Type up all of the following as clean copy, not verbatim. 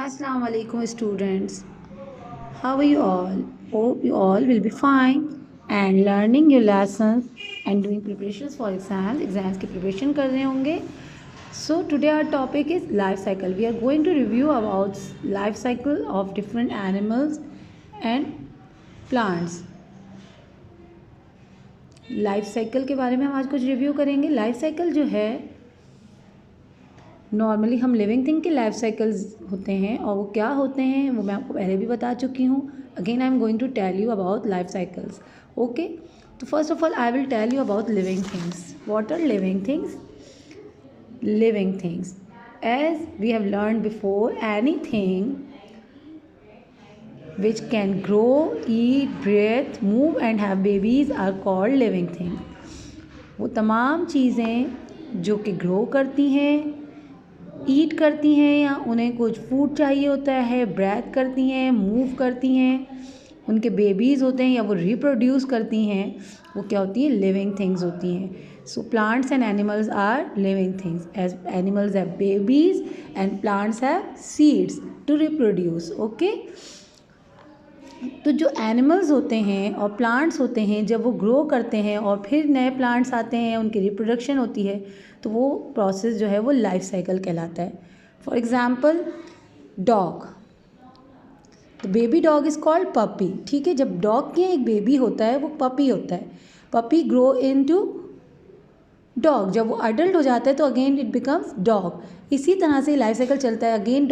Assalamu alaikum students. How are you all? Hope you all will be fine and learning your lessons and doing preparations for exams. Exams की preparation कर रहे होंगे. So today our topic is life cycle. We are going to review about life cycle of different animals and plants. Life cycle के बारे में हम आज कुछ रिव्यू करेंगे. लाइफ साइकिल जो है नॉर्मली हम लिविंग थिंग के लाइफ साइकिल्स होते हैं और वो क्या होते हैं वो मैं आपको पहले भी बता चुकी हूँ. Again I am going to tell you about life cycles. Okay, तो first of all I will tell you about living things. What are living things? Living things, as we have learn before, anything which can grow, eat, breathe, move and have babies are called living things. वो तमाम चीज़ें जो कि grow करती हैं, ईट करती हैं या उन्हें कुछ फूड चाहिए होता है, ब्रेथ करती हैं, मूव करती हैं, उनके बेबीज़ होते हैं या वो रिप्रोड्यूस करती हैं, वो क्या होती है? लिविंग थिंग्स होती हैं. So plants and animals are living things, as animals have babies and plants have seeds to reproduce. Okay, तो जो एनिमल्स होते हैं और प्लांट्स होते हैं जब वो ग्रो करते हैं और फिर नए प्लांट्स आते हैं, उनकी रिप्रोडक्शन होती है, तो वो प्रोसेस जो है वो लाइफ साइकिल कहलाता है. फॉर एग्जांपल डॉग, तो baby dog is called puppy. ठीक है, जब डॉग के एक बेबी होता है वो पपी होता है. Puppy grow into dog. जब वो अडल्ट हो जाता है तो अगेन इट बिकम्स डॉग. इसी तरह से लाइफ साइकिल चलता है. Again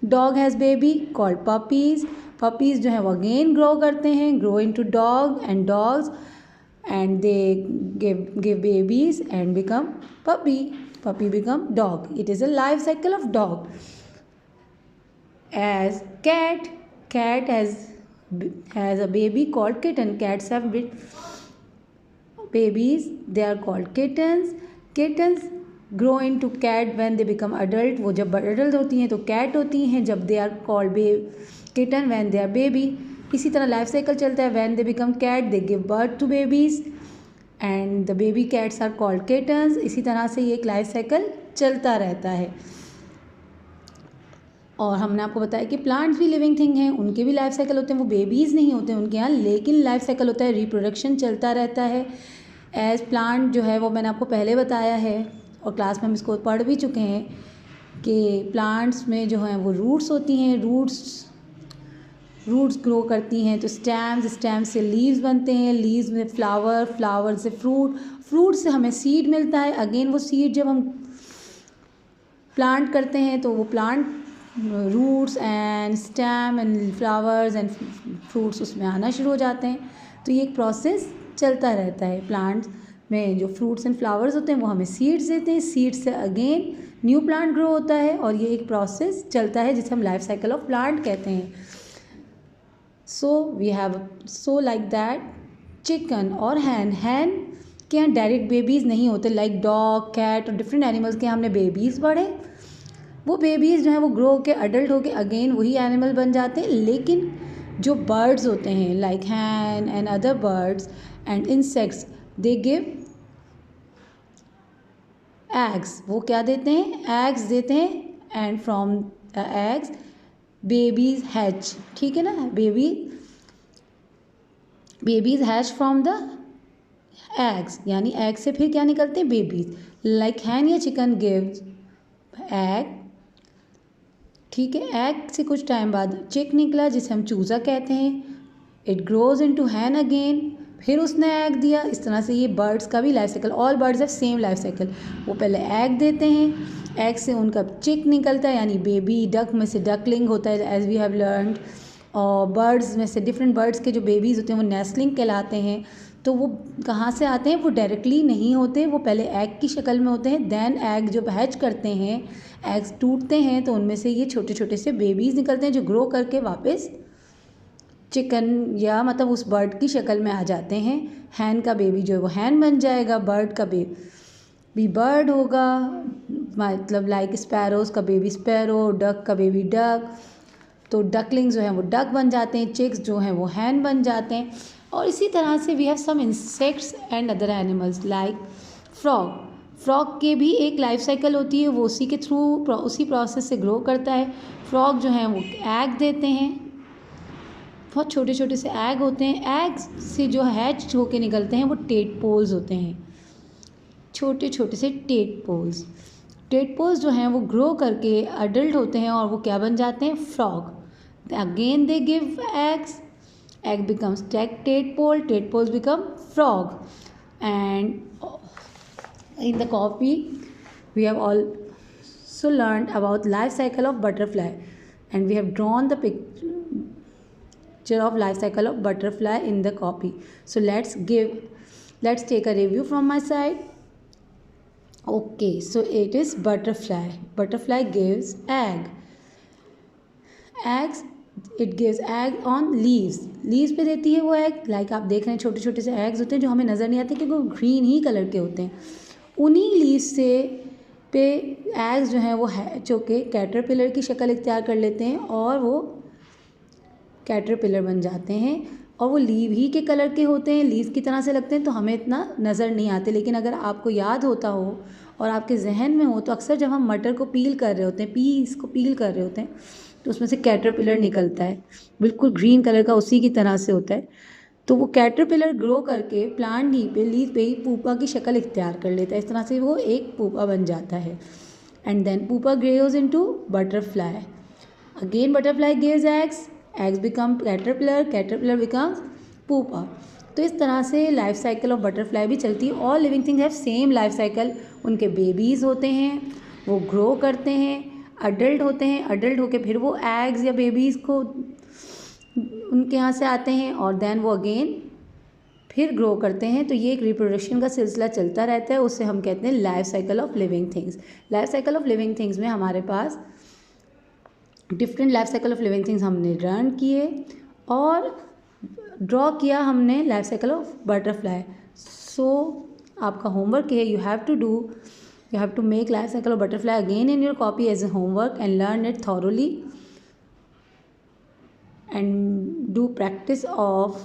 dog has baby called puppies. Puppies जो है वो अगेन ग्रो करते हैं, grow into dog and dogs and they give babies and become puppy. Puppy become dog. It is a life cycle of dog. As cat has a baby called kitten. Cats have babies, they are called kittens. Kittens grow into cat when they become adult. वो जब adult होती हैं तो cat होती हैं. जब they are called kitten when they are baby. इसी तरह लाइफ साइकिल चलता है. when they become cat they give birth to babies and the baby cats are called kittens. इसी तरह से ये एक लाइफ साइकिल चलता रहता है. और हमने आपको बताया कि प्लांट्स भी लिविंग थिंग हैं, उनके भी लाइफ साइकिल होते हैं. वो बेबीज़ नहीं होते हैं उनके यहाँ, लेकिन लाइफ साइकिल होता है, रिप्रोडक्शन चलता रहता है. एज प्लांट जो है वो मैंने आपको पहले बताया है और क्लास में हम इसको पढ़ भी चुके हैं कि प्लांट्स में जो हैं वो रूट्स होती हैं. रूट्स ग्रो करती हैं तो स्टेम्स से लीव्स बनते हैं, लीव्स में फ्लावर से फ्रूट से हमें सीड मिलता है. अगेन वो सीड जब हम प्लांट करते हैं तो वो plant roots and stem and flowers and fruits उसमें आना शुरू हो जाते हैं. तो ये एक प्रोसेस चलता रहता है. प्लांट्स में जो फ्रूट्स एंड फ्लावर्स होते हैं वो हमें सीड्स देते हैं. सीड्स से अगेन न्यू प्लांट ग्रो होता है और ये एक प्रोसेस चलता है जिसे हम लाइफ साइकिल ऑफ प्लांट कहते हैं. सो लाइक दैट चिकन और हैन के यहाँ डायरेक्ट बेबीज़ नहीं होते. लाइक डॉग, कैट और डिफरेंट एनिमल्स के हमने बेबीज़ पढ़े. वो बेबीज़ जो हैं वो ग्रो होके अडल्ट होके अगेन वही एनिमल बन जाते हैं. लेकिन जो बर्ड्स होते हैं like Hahn and other birds and insects, they give eggs. वो क्या देते हैं? एग्स देते हैं. And from eggs babies hatch. ठीक है ना, babies hatch from the eggs, यानी एग से फिर क्या निकलते हैं? बेबीज. लाइक हैन या चिकन गिव्स एग. ठीक है, एग से कुछ टाइम बाद चिक निकला जिसे हम चूज़ा कहते हैं. It grows into hen again, फिर उसने एग दिया. इस तरह से ये बर्ड्स का भी life cycle. All birds have same life cycle. वो पहले एग देते हैं, एग से उनका चिक निकलता है यानी बेबी. डक में से डकलिंग होता है एज वी हैव लर्नड. और बर्ड्स में से डिफरेंट बर्ड्स के जो बेबीज़ होते हैं वो नेस्टलिंग कहलाते हैं. तो वो कहाँ से आते हैं? वो डायरेक्टली नहीं होते, वो पहले एग की शक्ल में होते हैं. देन एग जब हैच करते हैं, एग्स टूटते हैं तो उनमें से ये छोटे छोटे से बेबीज़ निकलते हैं जो ग्रो करके वापस चिकन या मतलब उस बर्ड की शक्ल में आ जाते हैं. हैन का बेबी जो है वो हैन बन जाएगा, बर्ड का बेबी बर्ड होगा, मतलब लाइक स्पैरोज़ का बेबी स्पैरो, डक का बेबी डक. तो डकलिंग्स जो हैं वो डक बन जाते हैं, चिक्स जो हैं वो हैन बन जाते हैं. और इसी तरह से we have some insects and other animals like frog. Frog के भी एक लाइफ साइकिल होती है, वो उसी के थ्रू उसी प्रोसेस से ग्रो करता है। फ्रॉग जो हैं वो एग देते हैं, बहुत छोटे छोटे से एग होते हैं। एग्स से जो हैच होके निकलते हैं वो टेडपोल्स होते हैं, छोटे छोटे से टेडपोल्स। टेडपोल्स जो हैं वो ग्रो करके अडल्ट होते हैं और वो क्या बन जाते हैं, frog. Again they give eggs, egg becomes tadpole, tadpoles become frog. And in the copy we have also learned about life cycle of butterfly, and we have drawn the picture of life cycle of butterfly in the copy. So let's take a review from my side. Okay, so it is butterfly. Butterfly gives eggs, it gives egg on leaves पे देती है वो egg. Like आप देख रहे हैं छोटे छोटे से एग्स होते हैं जो हमें नज़र नहीं आते क्योंकि वो ग्रीन ही कलर के होते हैं। उन्हीं लीव्स से पे एग्स जो हैं वो हैच होके कैटरपिलर की शक्ल इख्तियार कर लेते हैं और वो कैटरपिलर बन जाते हैं और वो लीव ही के कलर के होते हैं, लीव की तरह से लगते हैं, तो हमें इतना नज़र नहीं आते। लेकिन अगर आपको याद होता हो और आपके जहन में हो तो अक्सर जब हम मटर को पील कर रहे होते हैं, पीस को पील कर रहे होते हैं, तो उसमें से कैटरपिलर निकलता है, बिल्कुल ग्रीन कलर का, उसी की तरह से होता है। तो वो कैटरपिलर ग्रो करके प्लांट ही पे लीफ पे ही पूपा की शक्ल इख्तियार कर लेता है। इस तरह से वो एक पूपा बन जाता है। And then pupa grows into butterfly. Again butterfly gives eggs become caterpillar, caterpillar becomes pupa. तो इस तरह से लाइफ साइकिल ऑफ बटरफ्लाई भी चलती है। All living things have same life cycle. उनके बेबीज़ होते हैं, वो ग्रो करते हैं, अडल्ट होते हैं, अडल्ट होके फिर वो एग्स या बेबीज़ को उनके यहाँ से आते हैं और देन वो अगेन फिर ग्रो करते हैं। तो ये एक रिप्रोडक्शन का सिलसिला चलता रहता है, उससे हम कहते हैं life cycle of living things. Life cycle of living things में हमारे पास different life cycle of living things हमने लर्न किए और ड्रॉ किया हमने life cycle of butterfly. So आपका होमवर्क है, you have to make life cycle of butterfly again in your copy as a homework and learn it thoroughly and do practice of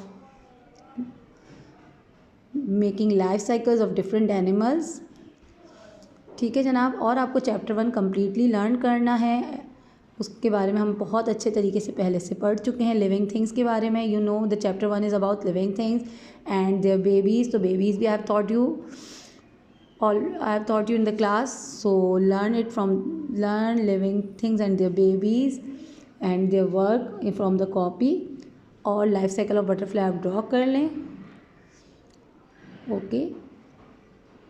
making life cycles of different animals. ठीक है जनाब, और आपको chapter 1 completely learn करना है। उसके बारे में हम बहुत अच्छे तरीके से पहले से पढ़ चुके हैं। लिविंग थिंग्स के बारे में you know the chapter 1 is about living things and there babies. तो बेबीज़ भी I have taught you in the class, so learn living things and their babies and their work from the copy, और life cycle of butterfly आप draw कर लें। Okay,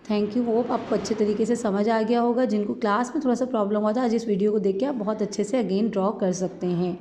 thank you. Hope आपको अच्छे तरीके से समझ आ गया होगा। जिनको क्लास में थोड़ा सा प्रॉब्लम हुआ था, आज इस वीडियो को देख के आप बहुत अच्छे से अगेन ड्रॉ कर सकते हैं।